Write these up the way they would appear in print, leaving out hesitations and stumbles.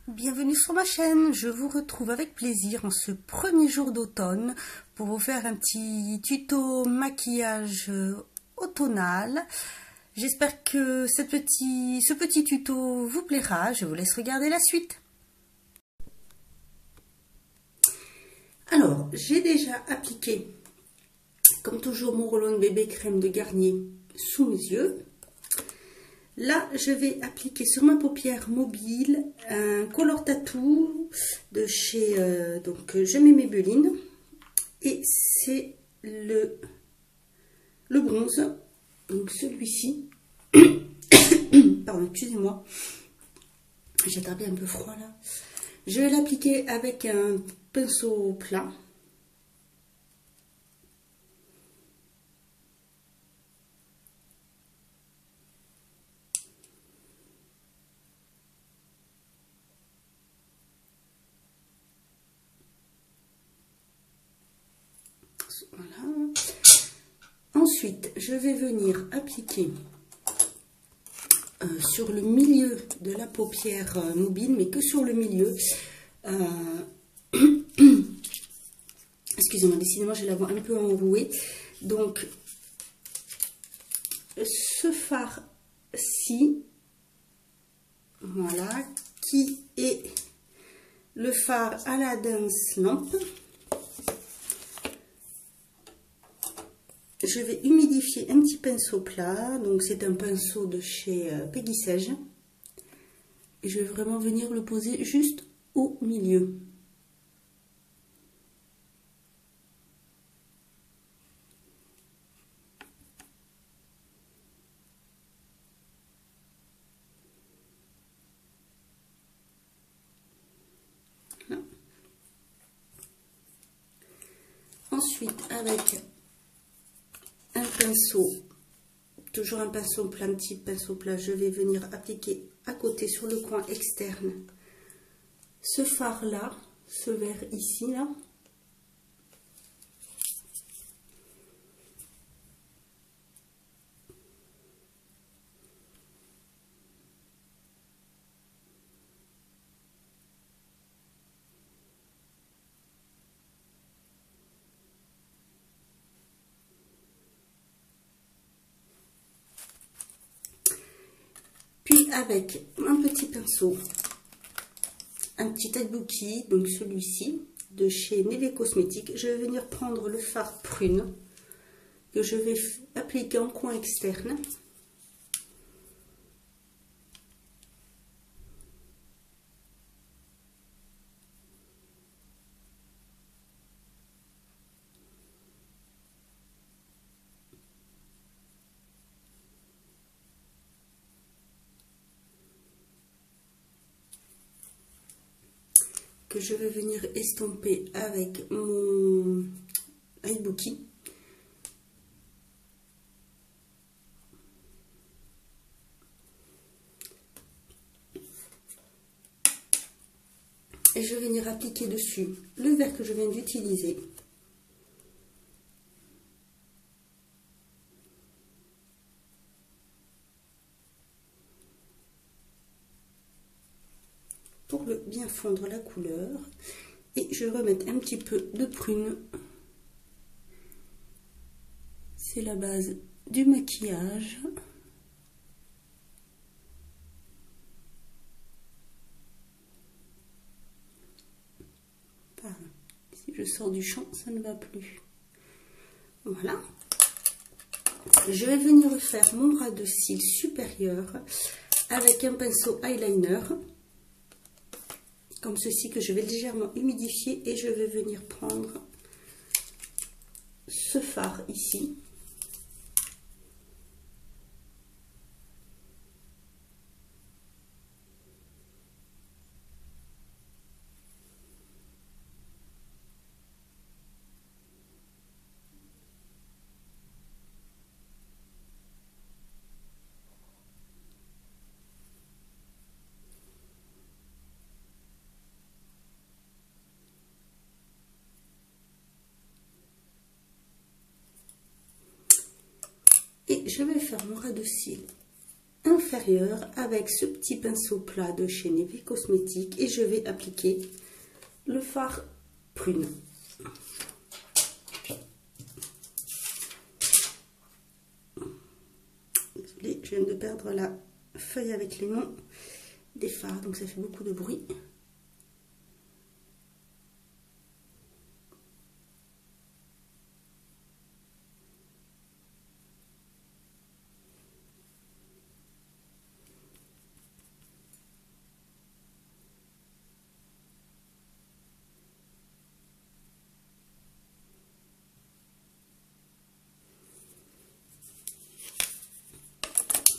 Bienvenue sur ma chaîne, je vous retrouve avec plaisir en ce premier jour d'automne pour vous faire un petit tuto maquillage automnal. J'espère que ce petit tuto vous plaira, je vous laisse regarder la suite. Alors, j'ai déjà appliqué, comme toujours, mon Roll-On bébé crème de Garnier sous mes yeux. Là, je vais appliquer sur ma paupière mobile un Color Tattoo de chez Je mets Maybelline. Et c'est le bronze, donc celui-ci. Pardon, excusez-moi, j'ai attrapé un peu froid là. Je vais l'appliquer avec un pinceau plat. Voilà. Ensuite, je vais venir appliquer sur le milieu de la paupière mobile, mais que sur le milieu. Excusez-moi, décidément, j'ai la voix un peu enrouée. Donc, ce fard-ci, voilà, qui est le fard à la Dance Lamp. Je vais humidifier un petit pinceau plat, donc c'est un pinceau de chez Peggy Sage. Et je vais vraiment venir le poser juste au milieu. Là. Ensuite, avec un pinceau, toujours un pinceau plat, un petit pinceau plat, je vais venir appliquer à côté sur le coin externe ce fard là, ce vert ici là. Puis avec un petit pinceau, un petit taille-bouquille, donc celui-ci, de chez Neve Cosmetics, je vais venir prendre le fard prune, que je vais appliquer en coin externe. Que je vais venir estomper avec mon iBookie. Et je vais venir appliquer dessus le vert que je viens d'utiliser. Pour bien fondre la couleur. Et je vais remettre un petit peu de prune. C'est la base du maquillage. Pardon. Si je sors du champ, ça ne va plus. Voilà. Je vais venir refaire mon ras de cils supérieur avec un pinceau eyeliner. Comme ceci, que je vais légèrement humidifier, et je vais venir prendre ce fard ici. Et je vais faire mon ras de cils inférieur inférieure avec ce petit pinceau plat de chez Neve Cosmetics et je vais appliquer le fard prune. Désolée, je viens de perdre la feuille avec les noms des fards, donc ça fait beaucoup de bruit.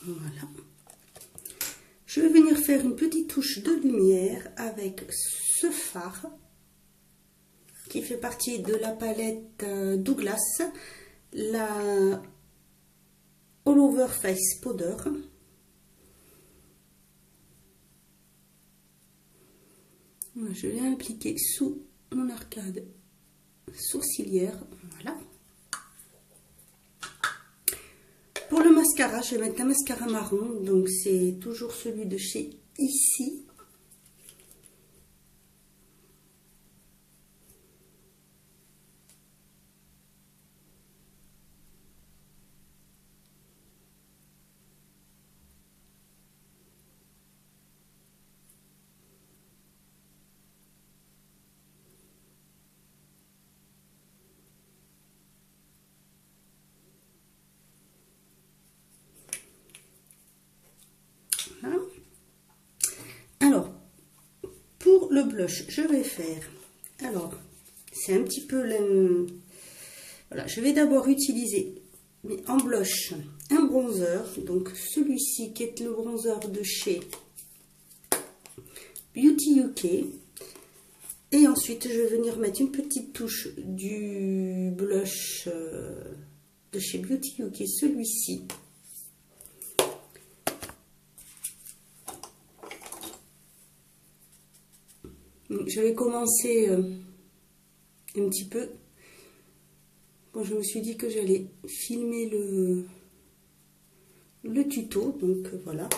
Voilà. Je vais venir faire une petite touche de lumière avec ce fard qui fait partie de la palette Douglas, la All Over Face Powder. Je l'ai appliqué sous mon arcade sourcilière. Voilà. Pour le mascara, je vais mettre un mascara marron, donc c'est toujours celui de chez Ici. Voilà. Alors, pour le blush, je vais faire, alors, c'est un petit peu le... Voilà, je vais d'abord utiliser en blush un bronzer, donc celui-ci qui est le bronzer de chez Beauty UK. Et ensuite, je vais venir mettre une petite touche du blush de chez Beauty UK, celui-ci. Je vais commencer un petit peu. Bon, je me suis dit que j'allais filmer le tuto, donc voilà.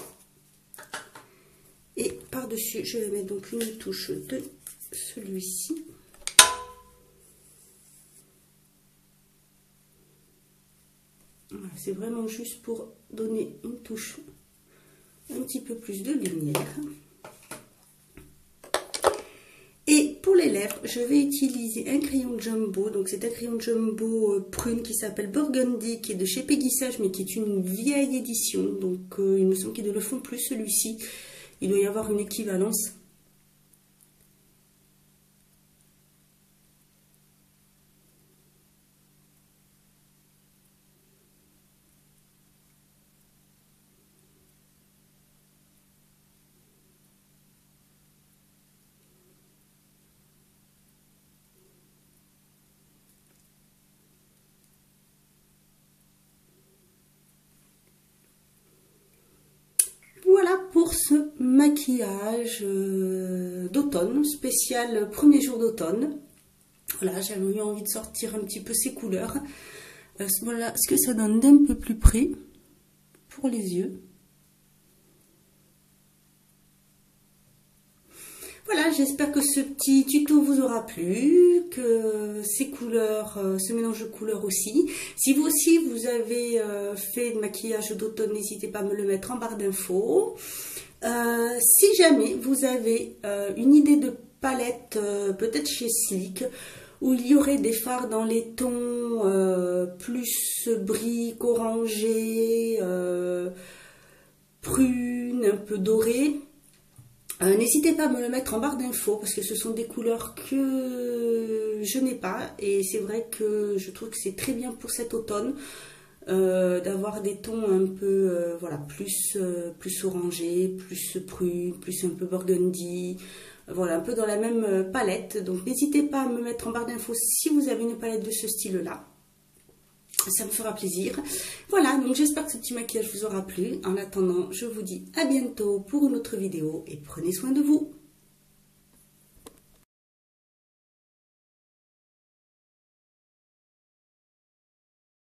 Et par-dessus, je vais mettre donc une touche de celui-ci. Voilà, c'est vraiment juste pour donner une touche un petit peu plus de lumière. Et pour les lèvres, je vais utiliser un crayon jumbo. Donc c'est un crayon jumbo prune qui s'appelle Burgundy, qui est de chez Peggy Sage, mais qui est une vieille édition. Donc il me semble qu'ils ne le font plus celui-ci. Il doit y avoir une équivalence. Voilà pour ce maquillage d'automne, spécial premier jour d'automne. Voilà, j'avais eu envie de sortir un petit peu ces couleurs. Voilà ce que ça donne d'un peu plus près pour les yeux. Voilà, j'espère que ce petit tuto vous aura plu, que ces couleurs, ce mélange de couleurs aussi. Si vous aussi vous avez fait de maquillage d'automne, n'hésitez pas à me le mettre en barre d'infos. Si jamais vous avez une idée de palette, peut-être chez Sleek, où il y aurait des fards dans les tons plus briques, orangés, prunes, un peu dorés, n'hésitez pas à me le mettre en barre d'infos parce que ce sont des couleurs que je n'ai pas et c'est vrai que je trouve que c'est très bien pour cet automne d'avoir des tons un peu voilà, plus orangés, plus prunes, plus un peu burgundy, voilà, un peu dans la même palette. Donc n'hésitez pas à me mettre en barre d'infos si vous avez une palette de ce style là. Ça me fera plaisir. Voilà, donc j'espère que ce petit maquillage vous aura plu. En attendant, je vous dis à bientôt pour une autre vidéo et prenez soin de vous.